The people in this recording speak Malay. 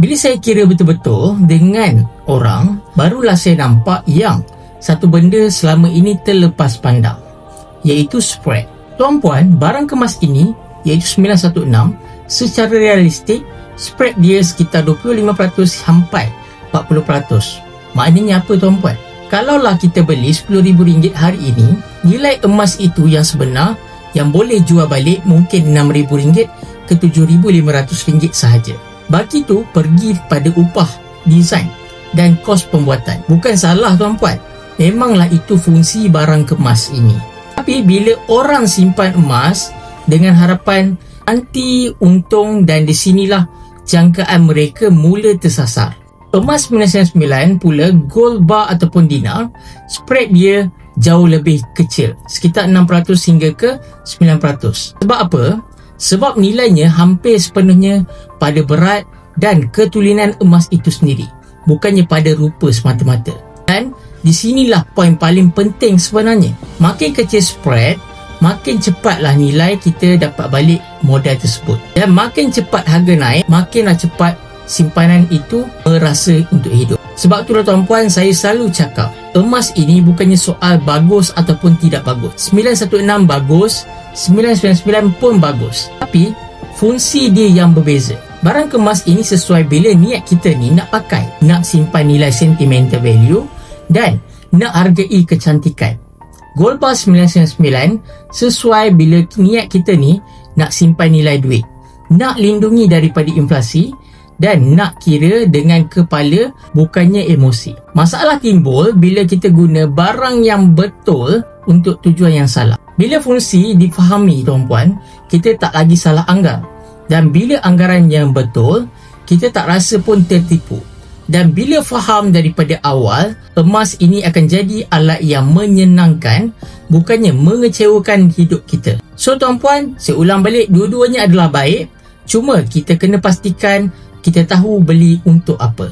Bila saya kira betul-betul dengan orang, barulah saya nampak yang satu benda selama ini terlepas pandang, iaitu spread. Tuan-puan, barang kemas ini iaitu 916, secara realistik spread dia sekitar 25% sampai 40%. Maknanya apa tuan-puan? Kalaulah kita beli RM10,000 hari ini, nilai emas itu yang sebenar yang boleh jual balik mungkin RM6,000 ke RM7,500 sahaja. Baki tu pergi pada upah desain dan kos pembuatan. Bukan salah tuan-puan, memanglah itu fungsi barang kemas ini. Tapi bila orang simpan emas dengan harapan anti untung, dan di sinilah jangkaan mereka mula tersasar. Emas 999 pula, gold bar ataupun dinar, spread dia jauh lebih kecil, sekitar 6% hingga ke 9%. Sebab apa? Sebab nilainya hampir sepenuhnya pada berat dan ketulinan emas itu sendiri, bukannya pada rupa semata-mata. Dan di sinilah poin paling penting sebenarnya. Makin kecil spread, makin cepatlah nilai kita dapat balik modal tersebut. Dan makin cepat harga naik, makinlah cepat simpanan itu merasa untuk hidup. Sebab itulah tuan-puan, saya selalu cakap, emas ini bukannya soal bagus ataupun tidak bagus. 916 bagus, 999 pun bagus. Tapi fungsi dia yang berbeza. Barang kemas ini sesuai bila niat kita ni nak pakai, nak simpan nilai sentimental value dan nak hargai kecantikan. Gold bar 999 sesuai bila niat kita ni nak simpan nilai duit, nak lindungi daripada inflasi dan nak kira dengan kepala bukannya emosi. Masalah timbul bila kita guna barang yang betul untuk tujuan yang salah. Bila fungsi difahami tuan-puan, kita tak lagi salah anggar. Dan bila anggaran yang betul, kita tak rasa pun tertipu. Dan bila faham daripada awal, emas ini akan jadi alat yang menyenangkan, bukannya mengecewakan hidup kita. So tuan-puan, saya ulang balik, dua-duanya adalah baik. Cuma kita kena pastikan kita tahu beli untuk apa.